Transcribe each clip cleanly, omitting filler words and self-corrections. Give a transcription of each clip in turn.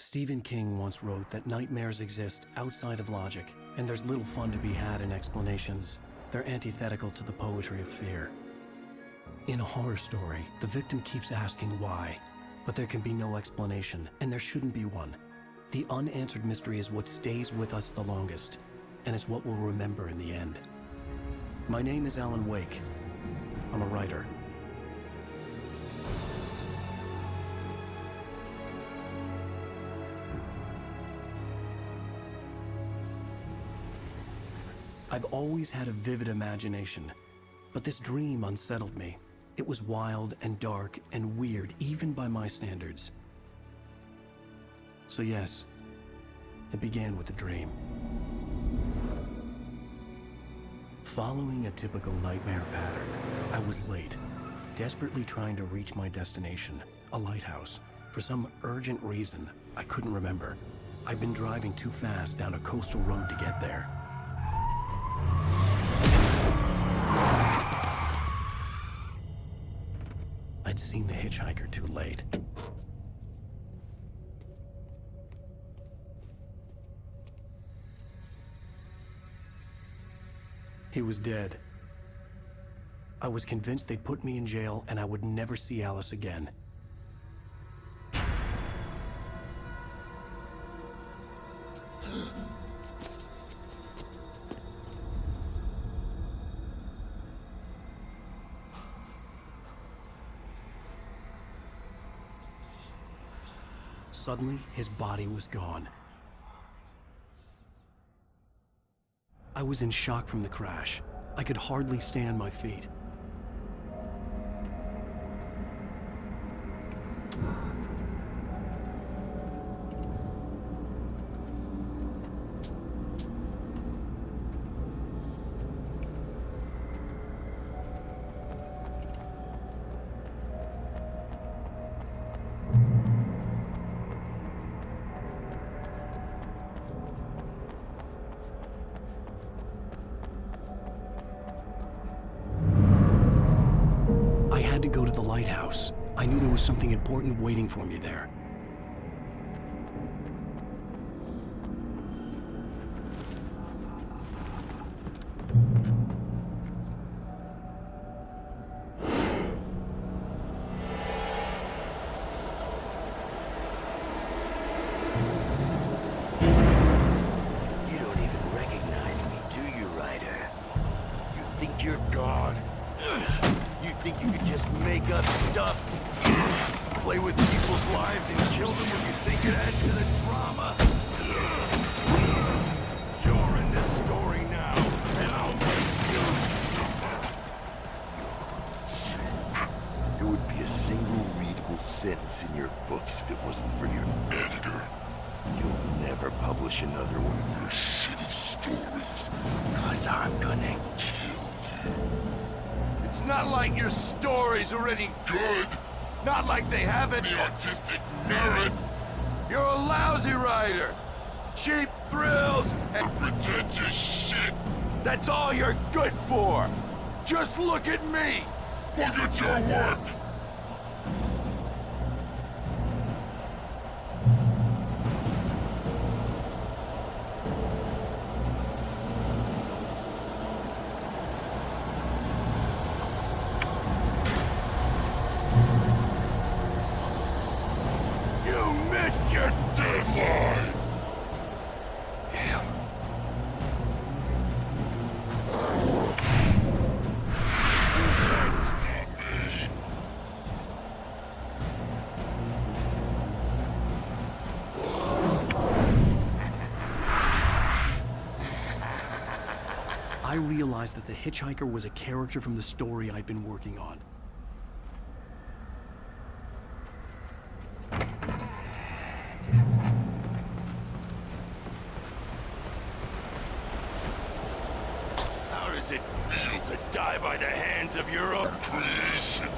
Stephen King once wrote that nightmares exist outside of logic, and there's little fun to be had in explanations. They're antithetical to the poetry of fear. In a horror story, the victim keeps asking why, but there can be no explanation, and there shouldn't be one. The unanswered mystery is what stays with us the longest, and it's what we'll remember in the end. My name is Alan Wake. I'm a writer. I've always had a vivid imagination, but this dream unsettled me. It was wild and dark and weird, even by my standards. So yes, it began with a dream. Following a typical nightmare pattern, I was late, desperately trying to reach my destination, a lighthouse. For some urgent reason, I couldn't remember. I'd been driving too fast down a coastal road to get there. I'd seen the hitchhiker too late. He was dead. I was convinced they'd put me in jail and I would never see Alice again. Suddenly, his body was gone. I was in shock from the crash. I could hardly stay on my feet. To go to the lighthouse. I knew there was something important waiting for me there. You don't even recognize me, do you, Ryder? You think you're God? You think you could just make up stuff? Play with people's lives and kill them when you think it adds to the drama? You're in this story now, and I'll make you suffer. There would be a single readable sentence in your books if it wasn't for your editor. You'll never publish another one of your shitty stories, 'cause I'm gonna kill you. It's not like your stories are any good. Not like they have any artistic merit. You're a lousy writer. Cheap thrills and pretentious shit. That's all you're good for. Just look at me. Look at your work. Your deadline! Damn. You can't stop me. I realized that the hitchhiker was a character from the story I'd been working on. How does it feel to die by the hands of your own creation?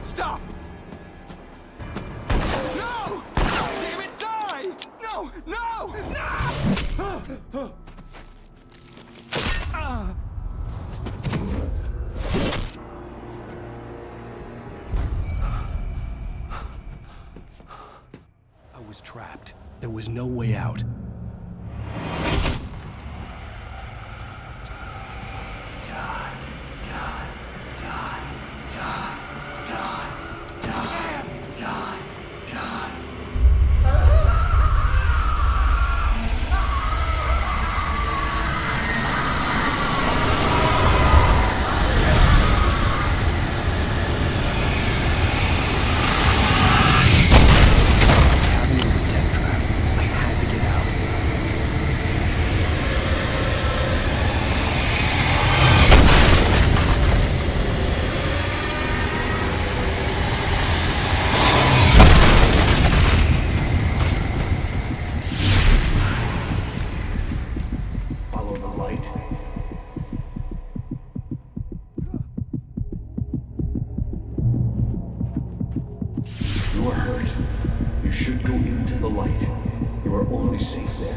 Stop! No! Damn it, die! No! No! No! I was trapped. There was no way out. You are hurt. You should go into the light. You are only safe there.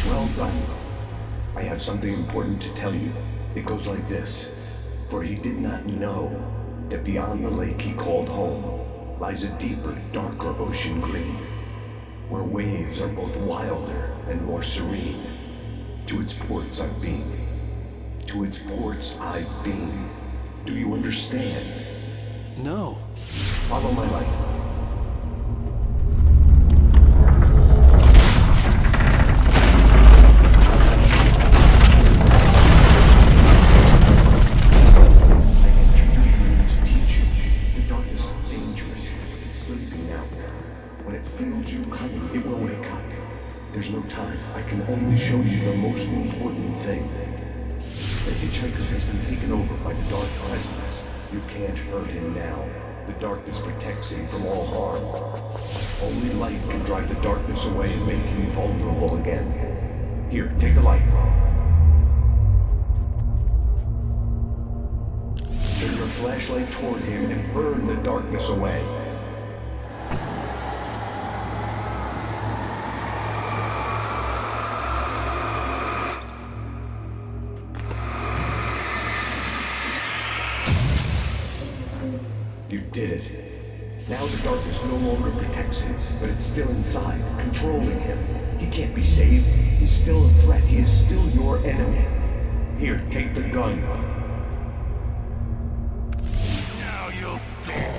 Well done. I have something important to tell you. It goes like this. For he did not know that beyond the lake he called home lies a deeper, darker ocean green, where waves are both wilder and more serene. To its ports I've been. To its ports I've been. Do you understand? No. Follow my light. I entered your dream to teach you. The darkness is dangerous. It's sleeping now. When it feels you coming, it will wake up. There's no time. I can only show you the most important thing. The hitchhiker has been taken over by the dark presence. You can't hurt him now. The darkness protects him from all harm. Only light can drive the darkness away and make him vulnerable again. Here, take the light. Turn your flashlight toward him and burn the darkness away. You did it. Now the darkness no longer protects him, but it's still inside, controlling him. He can't be saved. He's still a threat. He is still your enemy. Here, take the gun. Now you'll die.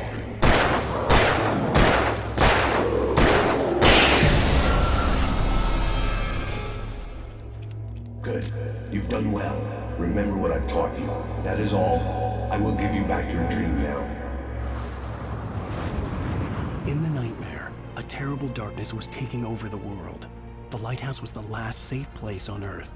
Good. You've done well. Remember what I've taught you. That is all. I will give you back your dream now. In the nightmare, a terrible darkness was taking over the world. The lighthouse was the last safe place on Earth.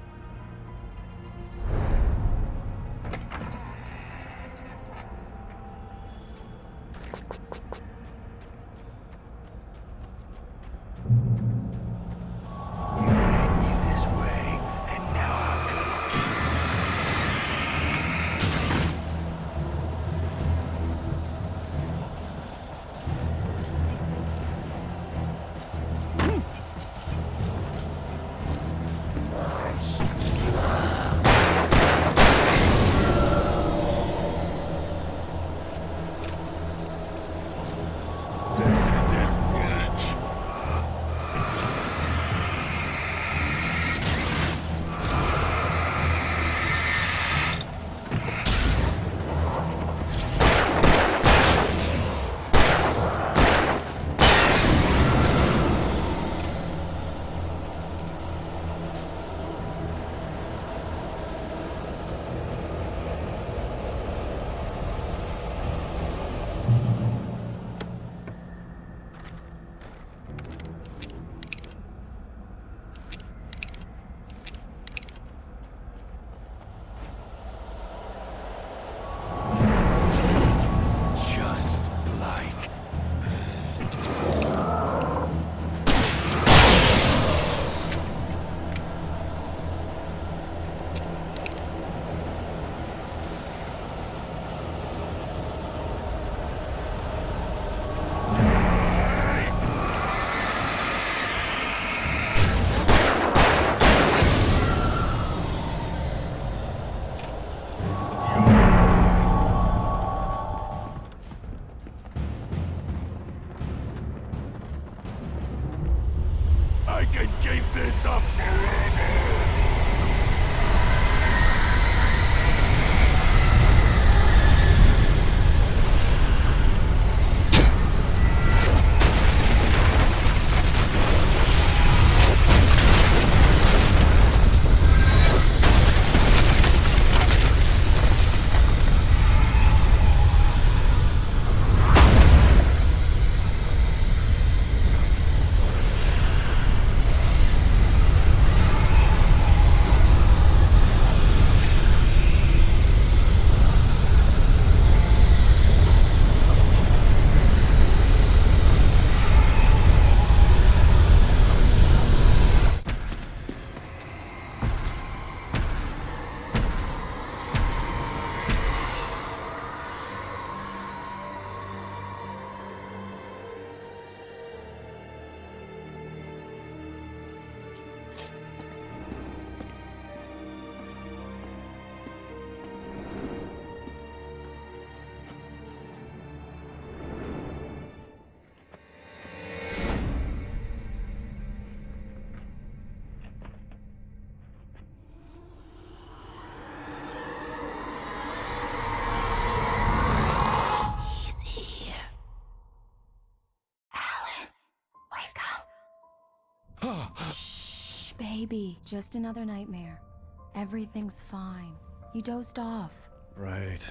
You led me this way, and now I'm gonna kill you. I'm can keep this up forever! Shh, baby. Just another nightmare. Everything's fine. You dozed off. Right.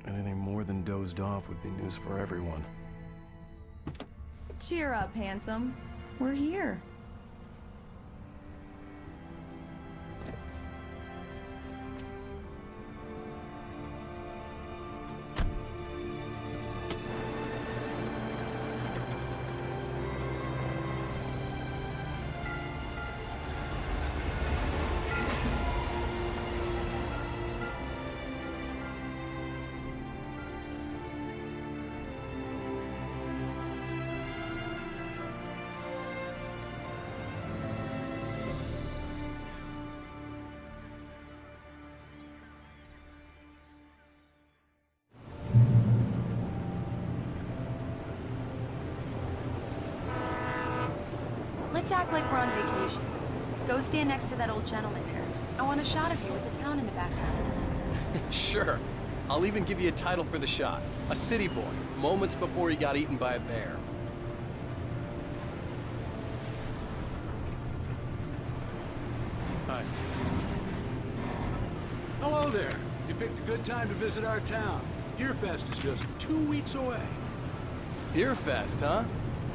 Anything more than dozed off would be news for everyone. Cheer up, handsome. We're here. Let's act like we're on vacation. Go stand next to that old gentleman there. I want a shot of you with the town in the background. Sure. I'll even give you a title for the shot. A city boy, moments before he got eaten by a bear. Hi. Hello there. You picked a good time to visit our town. Deerfest is just 2 weeks away. Deerfest, huh?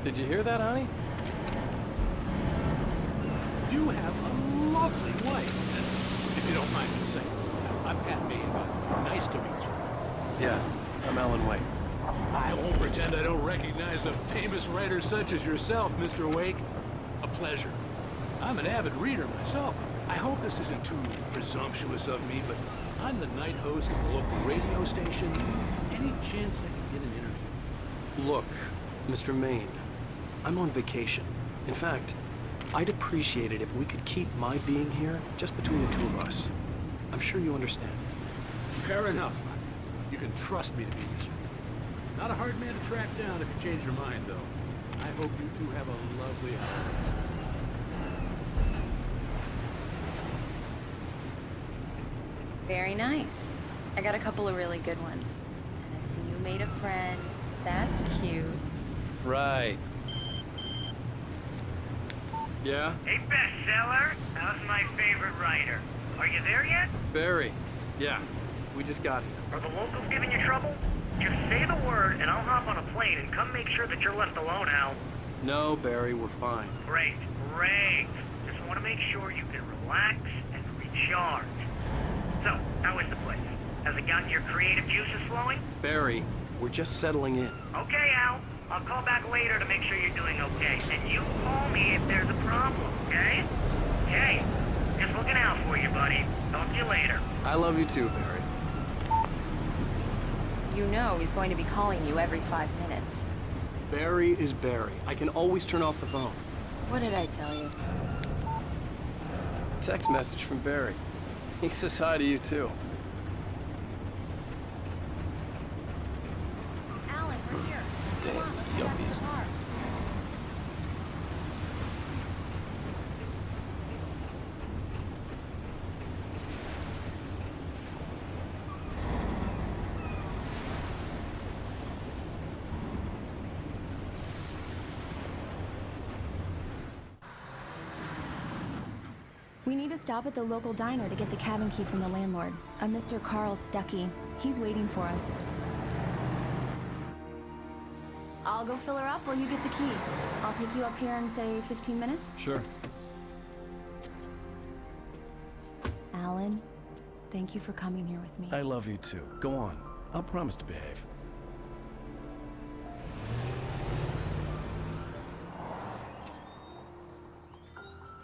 Did you hear that, honey? You have a lovely wife. And if you don't mind me saying, I'm Pat Maine. Nice to meet you. Yeah, I'm Alan Wake. I won't pretend I don't recognize a famous writer such as yourself, Mr. Wake. A pleasure. I'm an avid reader myself. I hope this isn't too presumptuous of me, but I'm the night host of the local radio station. Any chance I could get an interview? Look, Mr. Maine, I'm on vacation. In fact, I'd appreciate it if we could keep my being here just between the two of us. I'm sure you understand. Fair enough. You can trust me to be discreet. Not a hard man to track down if you change your mind, though. I hope you two have a lovely holiday. Very nice. I got a couple of really good ones. And I see you made a friend. That's cute. Right. Yeah? Hey, bestseller. How's my favorite writer? Are you there yet? Barry. Yeah. We just got here. Are the locals giving you trouble? Just say the word, and I'll hop on a plane and come make sure that you're left alone, Al. No, Barry, we're fine. Great, great. Just want to make sure you can relax and recharge. So, how is the place? Has it gotten your creative juices flowing? Barry, we're just settling in. Okay, Al. I'll call back later to make sure you're doing okay. And you call me if there's a problem, okay? Okay. Just looking out for you, buddy. Talk to you later. I love you too, Barry. You know he's going to be calling you every 5 minutes. Barry is Barry. I can always turn off the phone. What did I tell you? Text message from Barry. He says hi to you too. Alan, we're here. Damn, Come on, let's get out of the yuppies. car. We need to stop at the local diner to get the cabin key from the landlord, a Mr. Carl Stuckey. He's waiting for us. I'll go fill her up while you get the key. I'll pick you up here in, say, 15 minutes? Sure. Alan, thank you for coming here with me. I love you too. Go on. I'll promise to behave.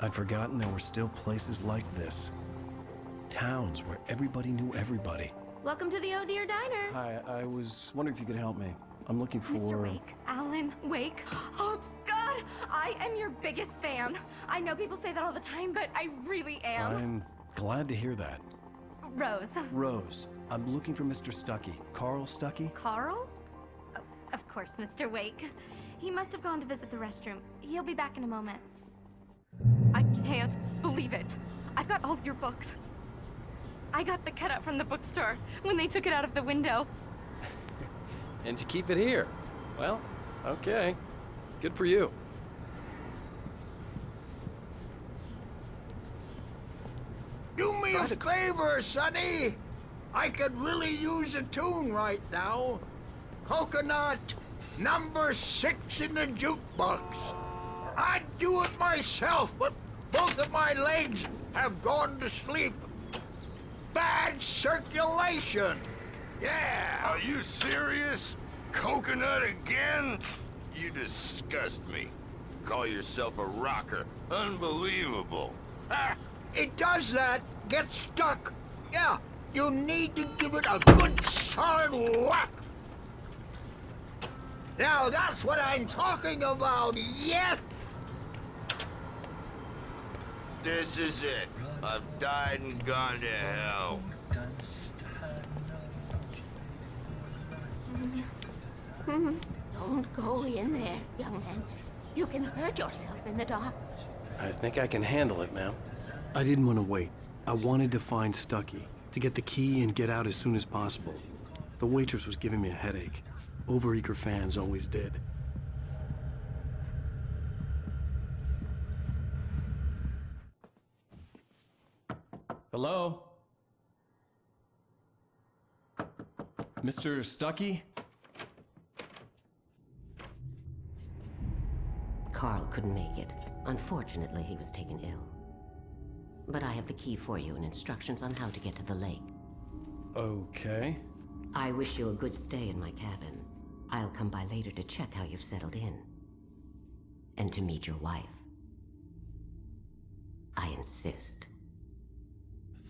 I'd forgotten there were still places like this. Towns where everybody knew everybody. Welcome to the Oh Dear Diner. Hi, I was wondering if you could help me. I'm looking for... Mr. Wake, Alan Wake. Oh, God, I am your biggest fan. I know people say that all the time, but I really am. I'm glad to hear that. Rose. Rose, I'm looking for Mr. Stuckey. Carl Stuckey? Carl? Oh, of course, Mr. Wake. He must have gone to visit the restroom. He'll be back in a moment. I can't believe it. I've got all your books. I got the cutout from the bookstore when they took it out of the window. And you keep it here. Well, okay. Good for you. Do me a favor, Sonny. I could really use a tune right now. Coconut, number 6 in the jukebox. I'd do it myself, but both of my legs have gone to sleep. Bad circulation. Yeah. Are you serious? Coconut again? You disgust me. Call yourself a rocker. Unbelievable. Ah, it does that. Get stuck. Yeah, you need to give it a good solid whack. Now that's what I'm talking about, yes! This is it. I've died and gone to hell. Don't go in there, young man. You can hurt yourself in the dark. I think I can handle it, ma'am. I didn't want to wait. I wanted to find Stuckey, to get the key and get out as soon as possible. The waitress was giving me a headache. Overeager fans always did. Hello? Mr. Stuckey? Carl couldn't make it. Unfortunately, he was taken ill. But I have the key for you and instructions on how to get to the lake. Okay. I wish you a good stay in my cabin. I'll come by later to check how you've settled in. And to meet your wife. I insist.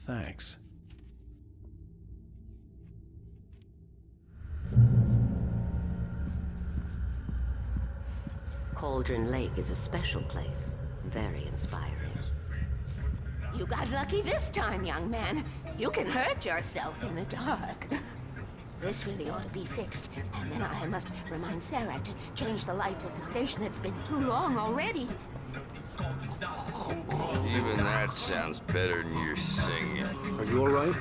Thanks. Cauldron Lake is a special place. Very inspiring. You got lucky this time, young man. You can hurt yourself in the dark. This really ought to be fixed, and then I must remind Sarah to change the lights at the station. It's been too long already. Even that sounds better than your singing. Are you all right?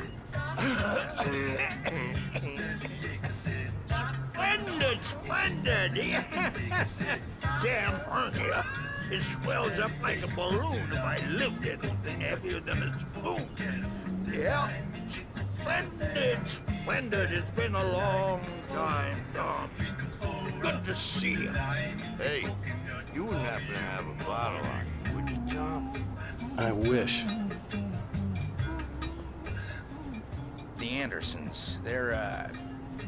Splendid, splendid! Damn hernia. It swells up like a balloon if I lift it. Heavier than a spoon. Yeah. Splendid, splendid. It's been a long time, Tom. Good to see you. Hey, you wouldn't happen to have a bottle on you, would you, Tom? I wish. The Andersons, they're,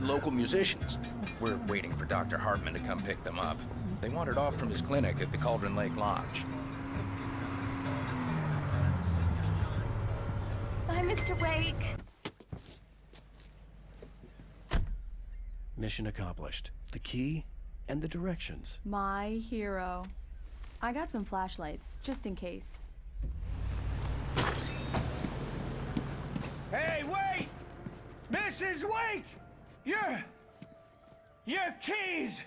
local musicians. We're waiting for Dr. Hartman to come pick them up. They wandered off from his clinic at the Cauldron Lake Lodge. Bye, Mr. Wake. Mission accomplished. The key and the directions. My hero. I got some flashlights, just in case. Hey, wait! Mrs. Wake! Your keys!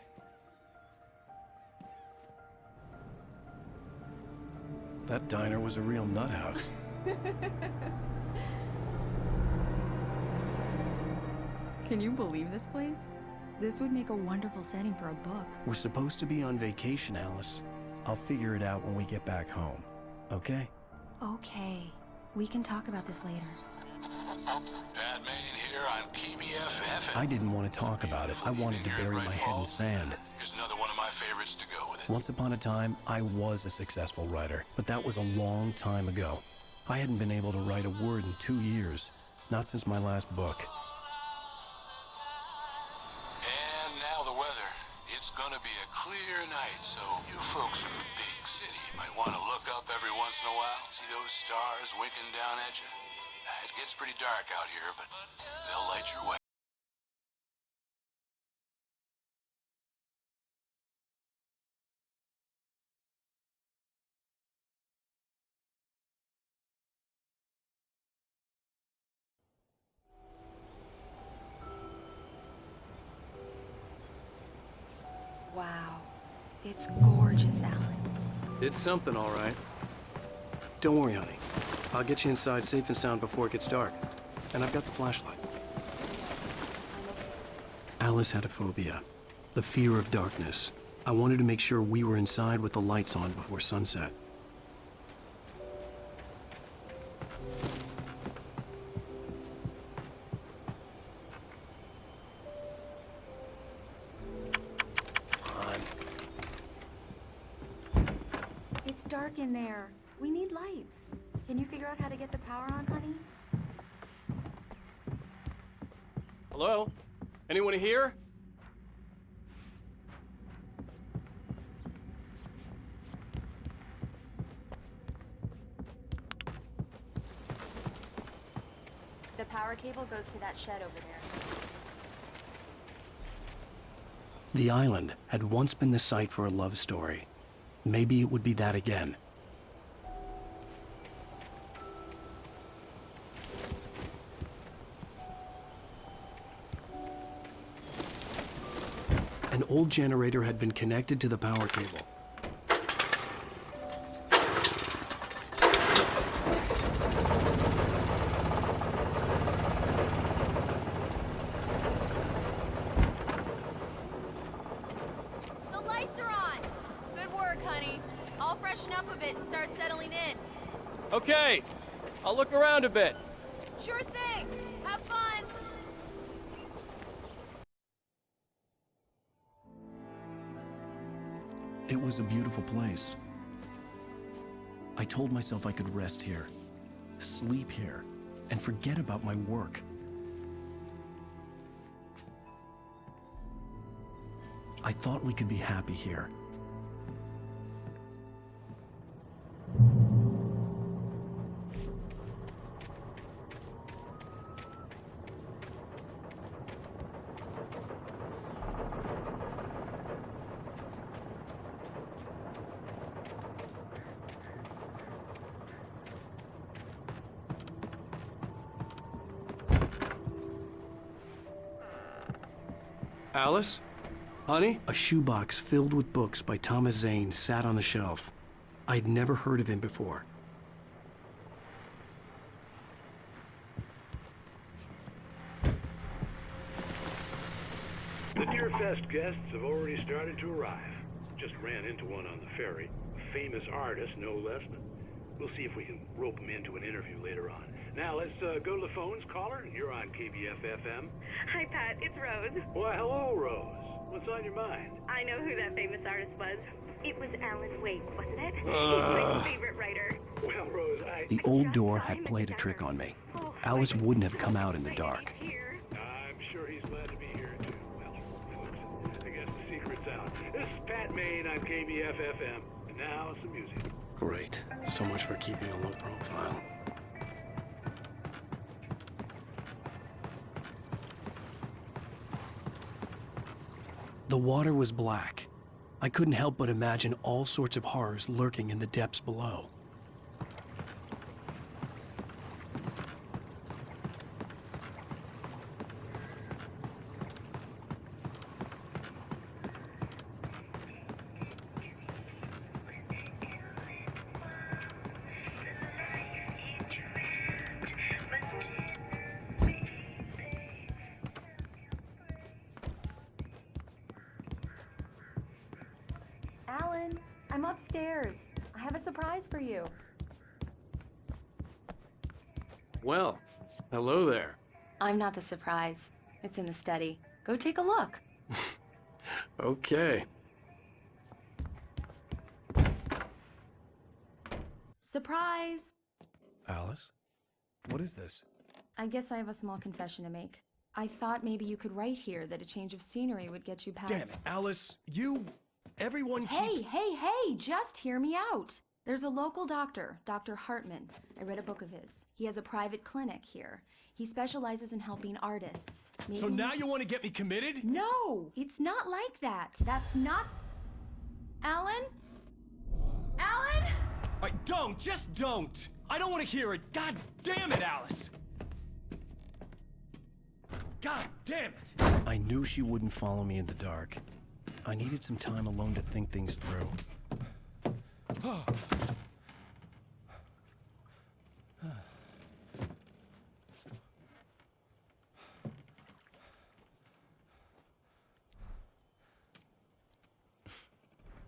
That diner was a real nut house. Can you believe this place? This would make a wonderful setting for a book. We're supposed to be on vacation, Alice. I'll figure it out when we get back home. Okay? Okay. We can talk about this later. Pat Main here on KBF-FM. I didn't want to talk about it. I wanted to bury my head in sand. Here's another one of my favorites to go with it. Once upon a time, I was a successful writer, but that was a long time ago. I hadn't been able to write a word in 2 years, not since my last book. And now the weather. It's gonna be a clear night, so you folks in the big city might want to look up every once in a while, see those stars winking down at you. It gets pretty dark out here, but they'll light your way. Wow. It's gorgeous, Alan. It's something, all right. Don't worry, honey. I'll get you inside safe and sound before it gets dark. And I've got the flashlight. Alice had a phobia. The fear of darkness. I wanted to make sure we were inside with the lights on before sunset. It's dark in there. We need lights. Can you figure out how to get the power on, honey? Hello? Anyone here? The power cable goes to that shed over there. The island had once been the site for a love story. Maybe it would be that again. An old generator had been connected to the power cable. The lights are on! Good work, honey. I'll freshen up a bit and start settling in. Okay, I'll look around a bit. Sure thing! Have fun! It was a beautiful place. I told myself I could rest here, sleep here, and forget about my work. I thought we could be happy here. Alice? Honey? A shoebox filled with books by Thomas Zane sat on the shelf. I'd never heard of him before. The Deer Fest guests have already started to arrive. Just ran into one on the ferry. A famous artist, no less, but we'll see if we can rope him into an interview later on. Now, let's go to the phones. Caller, you're on KBF-FM. Hi, Pat. It's Rose. Why, hello, Rose. What's on your mind? I know who that famous artist was. It was Alan Wake, wasn't it? He's my favorite writer. Well, Rose, The old door had played a trick on me. Alice wouldn't have come out in the dark. I'm sure he's glad to be here, too. Well, folks, I guess the secret's out. This is Pat Main on KBF-FM. And now, some music. Great. So much for keeping a low profile. The water was black. I couldn't help but imagine all sorts of horrors lurking in the depths below. Alan, I'm upstairs. I have a surprise for you. Well, hello there. I'm not the surprise. It's in the study. Go take a look. Okay. Surprise! Alice? What is this? I guess I have a small confession to make. I thought maybe you could write here that a change of scenery would get you past... Damn it, Alice, everyone Hey, just hear me out. There's a local doctor, Dr. Hartman. I read a book of his. He has a private clinic here. He specializes in helping artists. So now you want to get me committed? No, it's not like that. That's not... Alan? Alan? Just don't! I don't want to hear it! God damn it, Alice! God damn it! I knew she wouldn't follow me in the dark. I needed some time alone to think things through.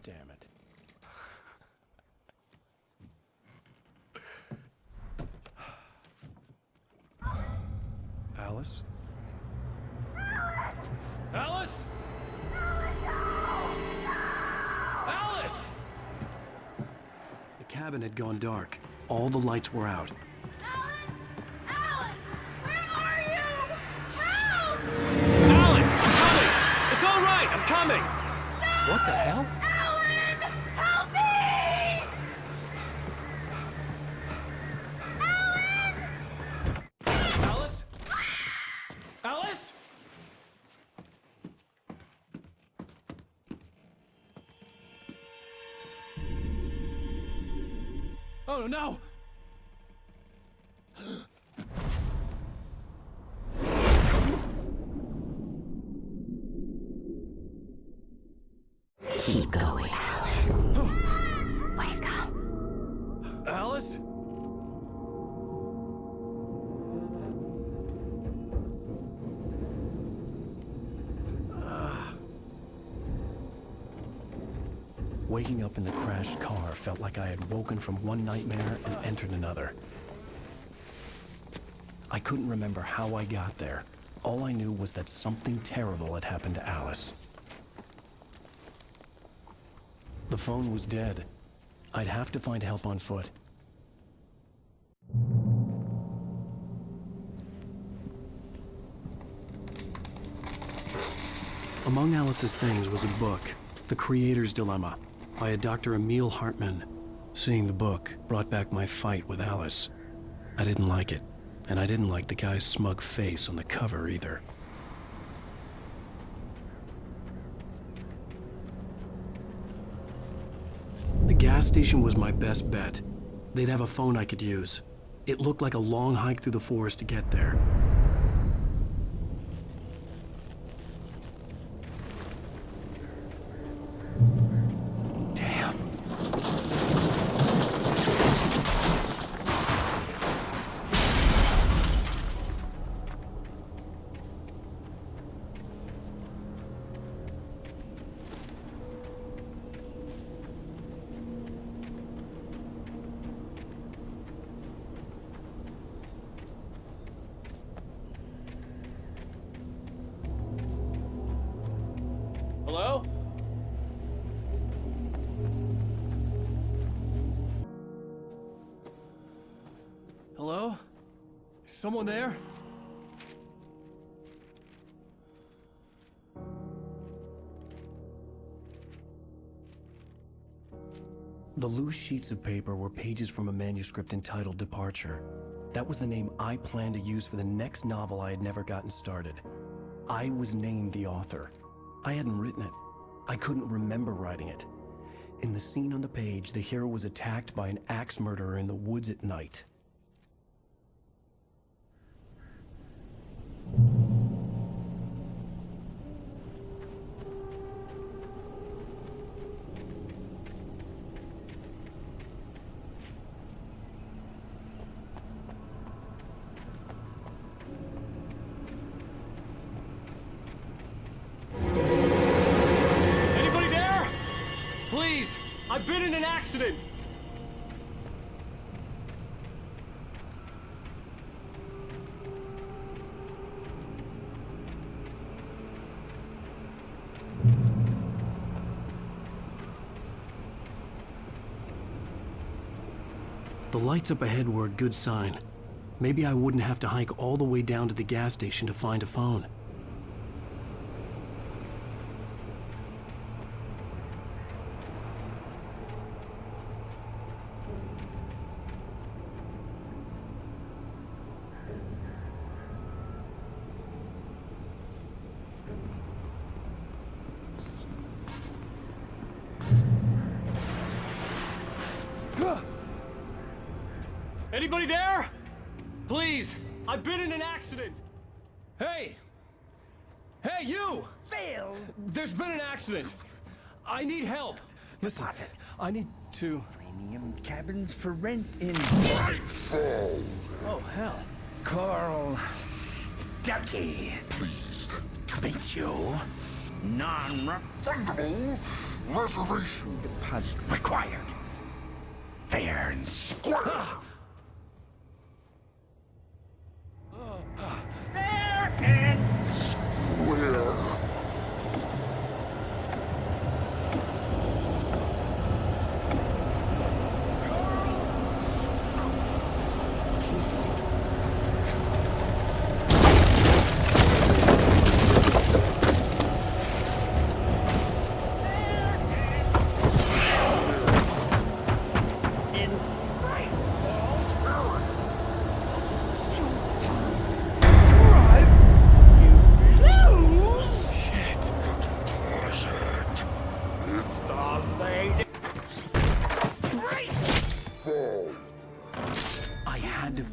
Damn it. Alice? Alice? Alice! The cabin had gone dark. All the lights were out. Alan! Where are you? Help! Alice, I'm coming! It's all right, I'm coming! No! What the hell? Alan! Help me! Alan! Alice? Alice? Oh no! Keep going, Alan. Wake up. Alice? Waking up in the crashed car felt like I had woken from one nightmare and entered another. I couldn't remember how I got there. All I knew was that something terrible had happened to Alice. The phone was dead. I'd have to find help on foot. Among Alice's things was a book, The Creator's Dilemma, by a Dr. Emil Hartman. Seeing the book brought back my fight with Alice. I didn't like it, and I didn't like the guy's smug face on the cover either. The gas station was my best bet. They'd have a phone I could use. It looked like a long hike through the forest to get there. Damn. Hello? Hello? Is someone there? The loose sheets of paper were pages from a manuscript entitled Departure. That was the name I planned to use for the next novel I had never gotten started. I was named the author. I hadn't written it. I couldn't remember writing it. In the scene on the page, the hero was attacked by an axe murderer in the woods at night. Anybody there? Please, I've been in an accident. The lights up ahead were a good sign. Maybe I wouldn't have to hike all the way down to the gas station to find a phone. Anybody there? Please, I've been in an accident. Hey! Hey, you! Phil! There's been an accident. I need help. Listen, I need to... Premium cabins for rent in... Oh, hell. Carl Stucky. Pleased to meet you. Non-refundable reservation deposit required. Fair and square. Fair and square.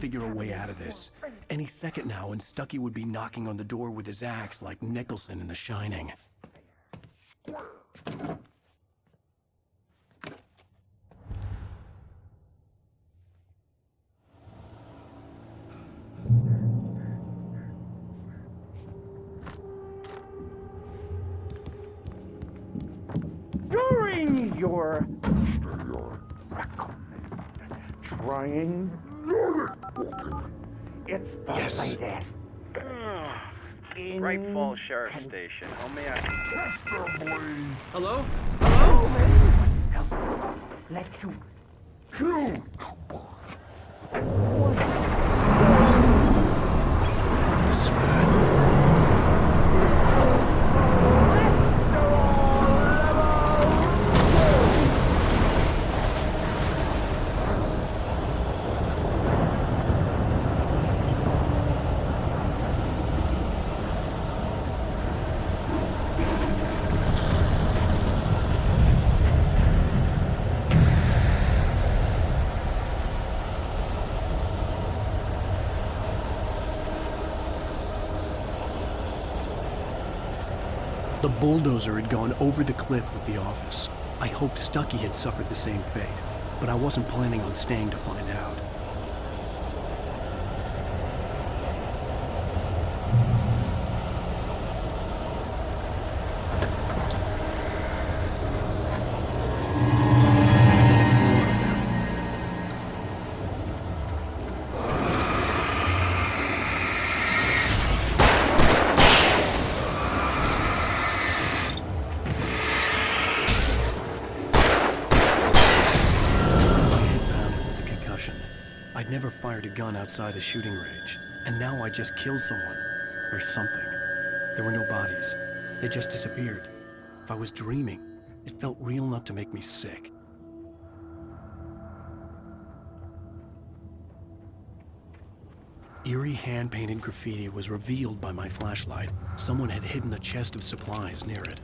Figure a way out of this. Any second now, and Stucky would be knocking on the door with his axe like Nicholson in The Shining. During your trying it's the latest. Great Falls Sheriff Station. How may I... Hello? Hello? Let you kill. This is bad. The bulldozer had gone over the cliff with the office. I hoped Stucky had suffered the same fate, but I wasn't planning on staying to find out. I'd never fired a gun outside a shooting range, and now I just killed someone. Or something. There were no bodies. They just disappeared. If I was dreaming, it felt real enough to make me sick. Eerie hand-painted graffiti was revealed by my flashlight. Someone had hidden a chest of supplies near it.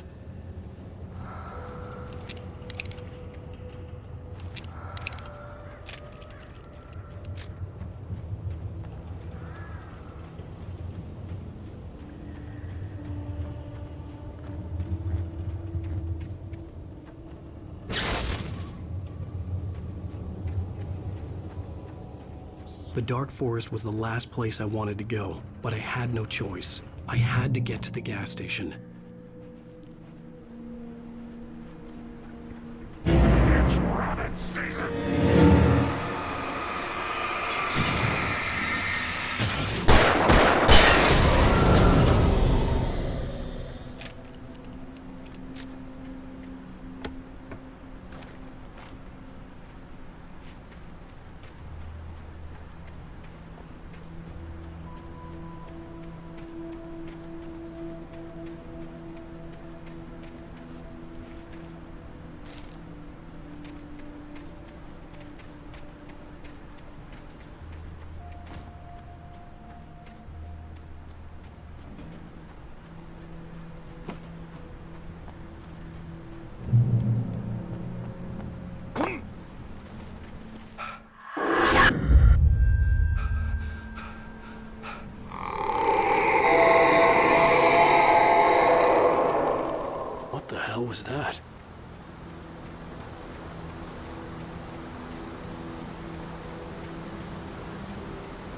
The dark forest was the last place I wanted to go, but I had no choice. I had to get to the gas station. It's rabbit season.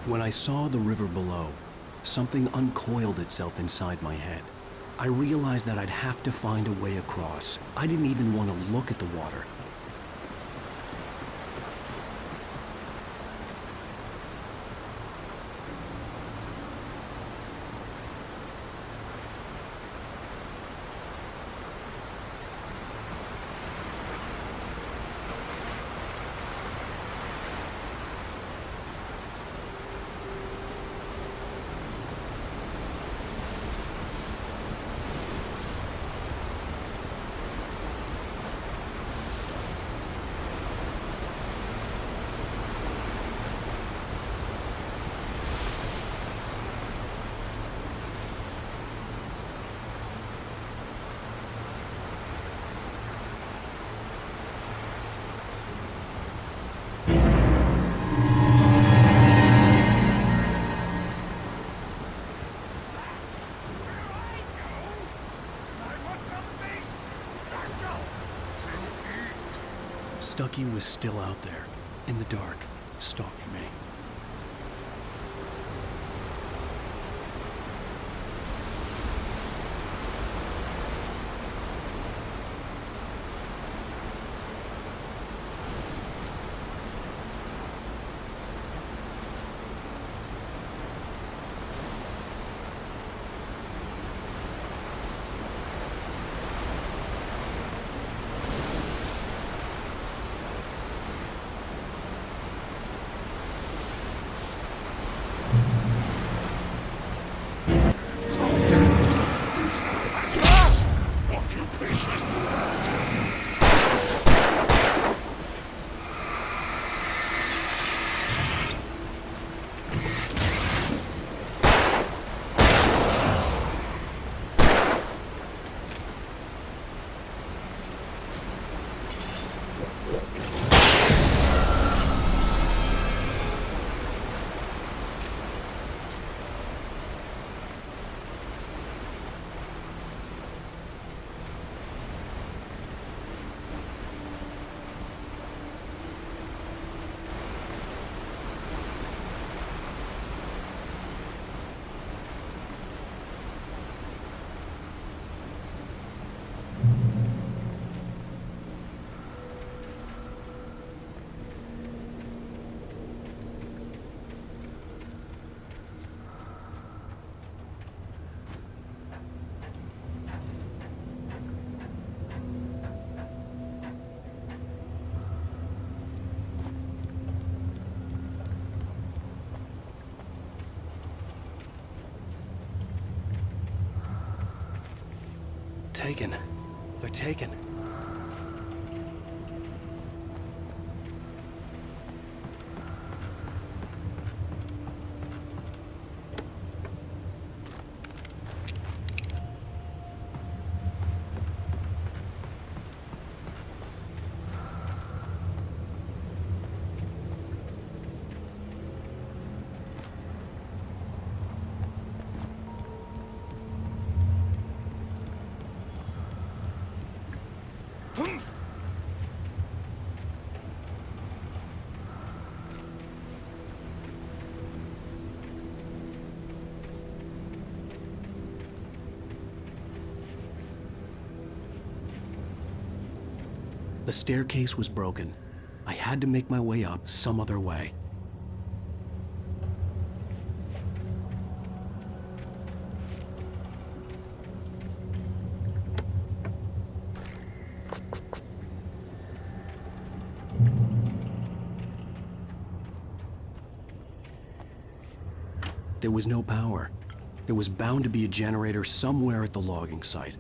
When I saw the river below, something uncoiled itself inside my head. I realized that I'd have to find a way across. I didn't even want to look at the water. Stucky was still out there, in the dark, stalking me. Taken. They're taken. The staircase was broken. I had to make my way up some other way. There was no power. There was bound to be a generator somewhere at the logging site.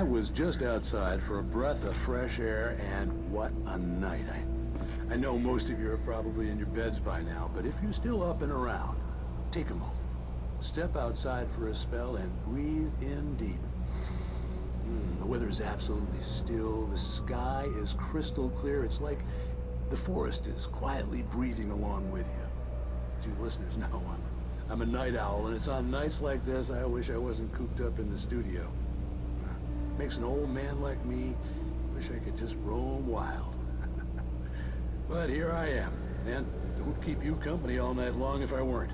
I was just outside for a breath of fresh air, and what a night. I know most of you are probably in your beds by now, but if you're still up and around, take a moment. Step outside for a spell and breathe in deep. The weather is absolutely still. The sky is crystal clear. It's like the forest is quietly breathing along with you. As you listeners know, I'm a night owl, and it's on nights like this I wish I wasn't cooped up in the studio. Makes an old man like me wish I could just roam wild. But here I am, and it would keep you company all night long if I weren't.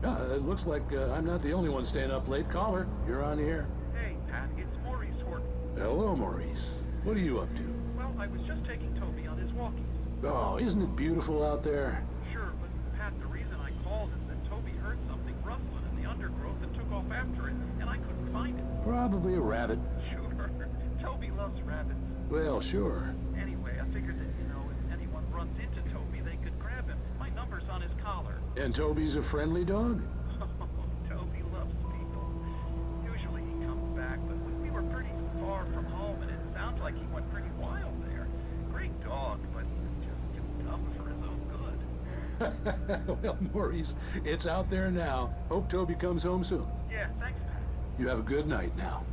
It looks like I'm not the only one staying up late. Caller, you're on the air. Hey, Pat, it's Maurice Horton. Hello, Maurice. What are you up to? Well, I was just taking Toby on his walkies. Oh, isn't it beautiful out there? Sure, but Pat, the reason I called is that Toby heard something rustling in the undergrowth and took off after it, and I couldn't find it. Probably a rabbit. Sure. Toby loves rabbits. Well, sure. Anyway, I figured that, if anyone runs into Toby, they could grab him. My number's on his collar. And Toby's a friendly dog? Toby loves people. Usually he comes back, but we were pretty far from home, and it sounds like he went pretty wild there. Great dog, but just too dumb for his own good. Well, Maurice, it's out there now. Hope Toby comes home soon. Yeah, thanks, Pat. You have a good night now.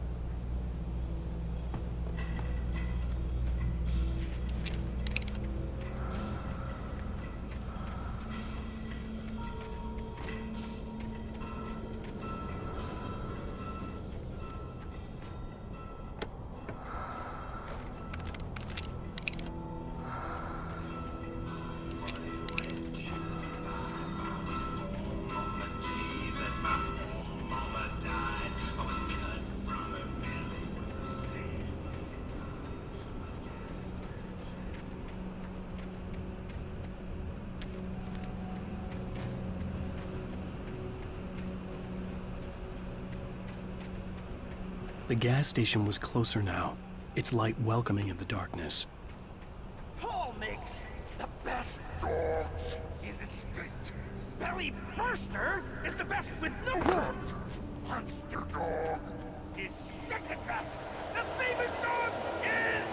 The gas station was closer now, its light welcoming in the darkness. Paul makes the best dogs in the state. Belly Burster is the best with no words. Monster Dog is second best. The famous dog is...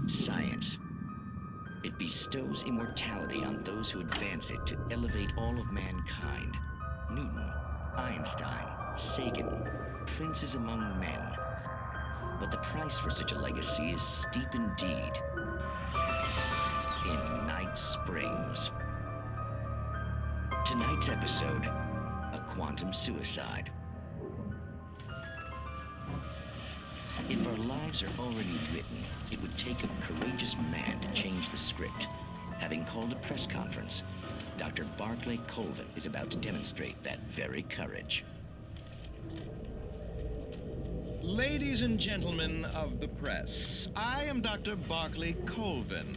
Science. It bestows immortality on those who advance it to elevate all of mankind. Newton, Einstein, Sagan, princes among men. But the price for such a legacy is steep indeed. In Night Springs. Tonight's episode, a quantum suicide. If our lives are already written, it would take a courageous man to change the script. Having called a press conference, Dr. Barclay Colvin is about to demonstrate that very courage. Ladies and gentlemen of the press, I am Dr. Barclay Colvin,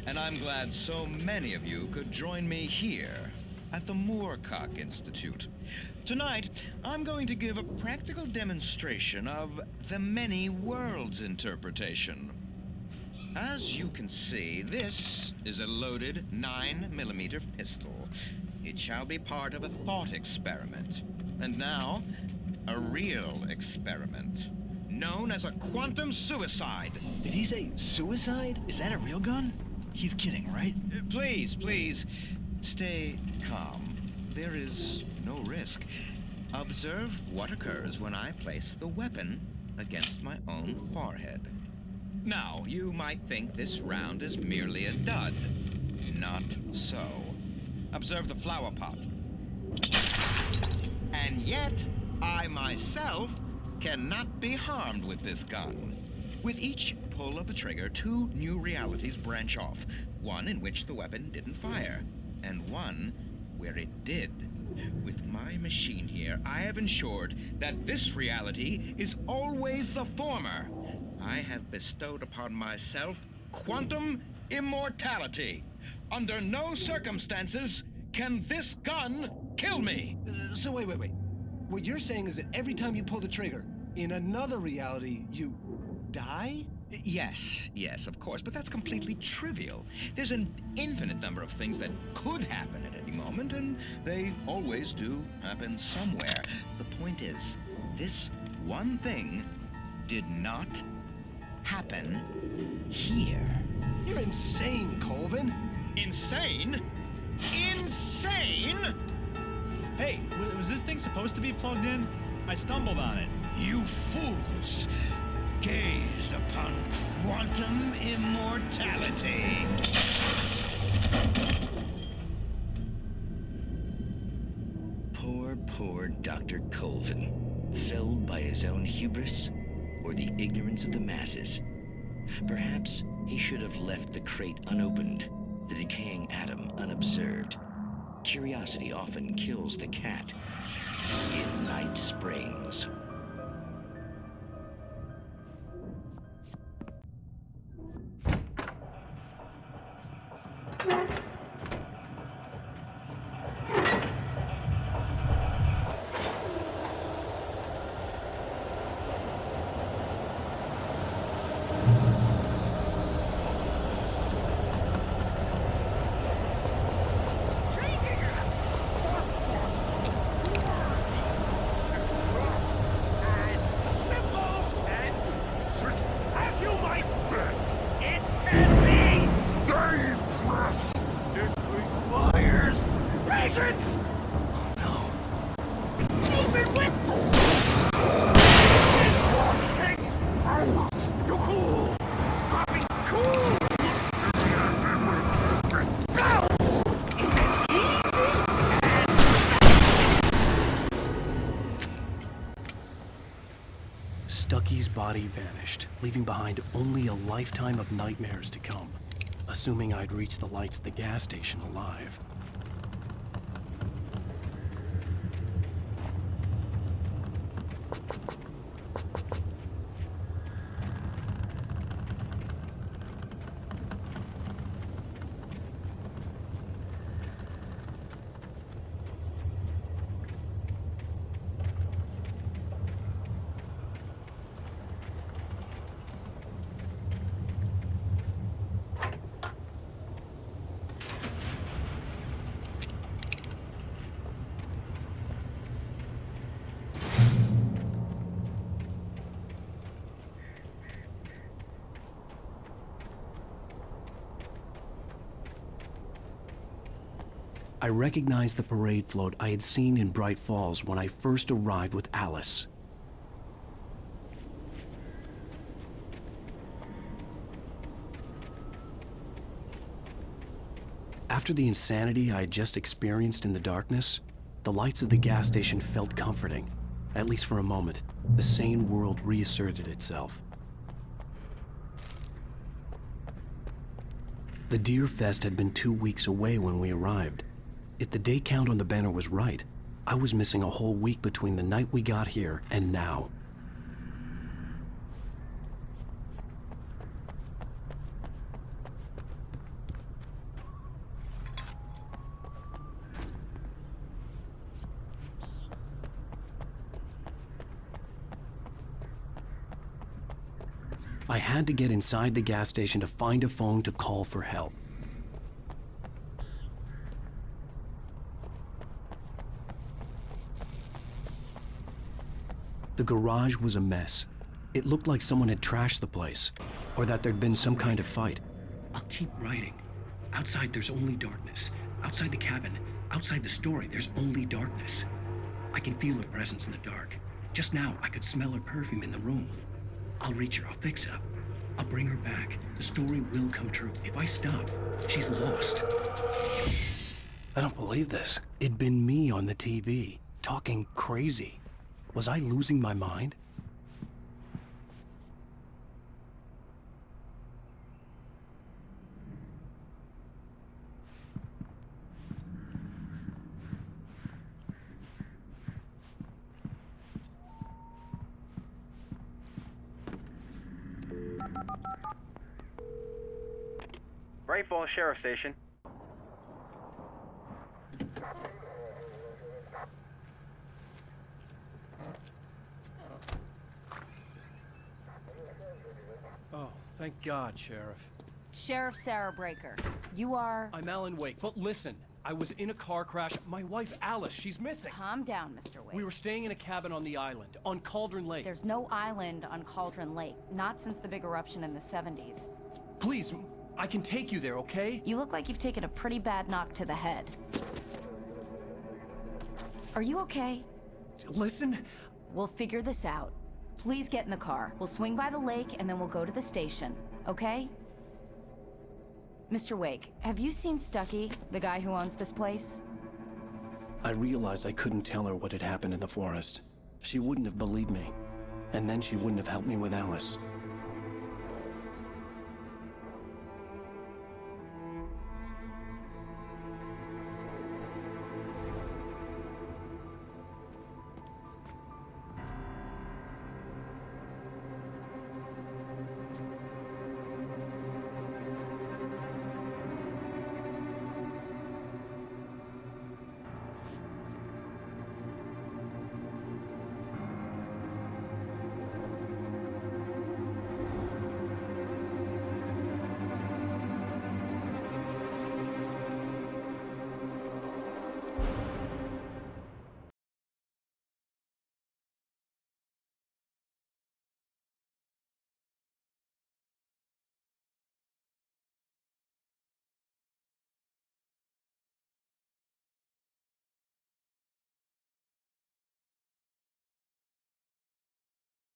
and I'm glad so many of you could join me here at the Moorcock Institute. Tonight, I'm going to give a practical demonstration of the many worlds interpretation. As you can see, this is a loaded 9mm pistol. It shall be part of a thought experiment. And now, a real experiment, known as a quantum suicide. Did he say suicide? Is that a real gun? He's kidding, right? Please, stay calm. There is no risk. Observe what occurs when I place the weapon against my own forehead. Now, you might think this round is merely a dud. Not so. Observe the flower pot. And yet, I myself cannot be harmed with this gun. With each pull of the trigger, two new realities branch off. One in which the weapon didn't fire, and one where it did. With my machine here, I have ensured that this reality is always the former. I have bestowed upon myself quantum immortality. Under no circumstances can this gun kill me. So wait. What you're saying is that every time you pull the trigger, in another reality, you die? Yes, of course, but that's completely trivial. There's an infinite number of things that could happen at any moment, and they always do happen somewhere. The point is, this one thing did not happen here. You're insane, Colvin. Insane? Insane? Hey, was this thing supposed to be plugged in? I stumbled on it. You fools! Gaze upon quantum immortality. Poor Dr. Colvin, felled by his own hubris or the ignorance of the masses. Perhaps he should have left the crate unopened, the decaying atom unobserved. Curiosity often kills the cat. In Night Springs. Stucky's body vanished, leaving behind only a lifetime of nightmares to come, assuming I'd reached the lights at the gas station alive. I recognized the parade float I had seen in Bright Falls when I first arrived with Alice. After the insanity I had just experienced in the darkness, the lights of the gas station felt comforting. At least for a moment, the sane world reasserted itself. The Deer Fest had been 2 weeks away when we arrived. If the day count on the banner was right, I was missing a whole week between the night we got here and now. I had to get inside the gas station to find a phone to call for help. The garage was a mess. It looked like someone had trashed the place, or that there'd been some kind of fight. I'll keep writing. Outside, there's only darkness. Outside the cabin, outside the story, there's only darkness. I can feel her presence in the dark. Just now, I could smell her perfume in the room. I'll reach her, I'll fix it up. I'll bring her back. The story will come true. If I stop, she's lost. I don't believe this. It'd been me on the TV, talking crazy. Was I losing my mind? Bright Falls Sheriff Station. Oh, thank God, Sheriff. Sheriff Sarah Breaker. You are... I'm Alan Wake, but listen. I was in a car crash. My wife, Alice, she's missing. Calm down, Mr. Wake. We were staying in a cabin on the island, on Cauldron Lake. There's no island on Cauldron Lake. Not since the big eruption in the 70s. Please, I can take you there, okay? You look like you've taken a pretty bad knock to the head. Are you okay? Listen. We'll figure this out. Please get in the car. We'll swing by the lake and then we'll go to the station, okay? Mr. Wake, have you seen Stucky, the guy who owns this place? I realized I couldn't tell her what had happened in the forest. She wouldn't have believed me. And then she wouldn't have helped me with Alice.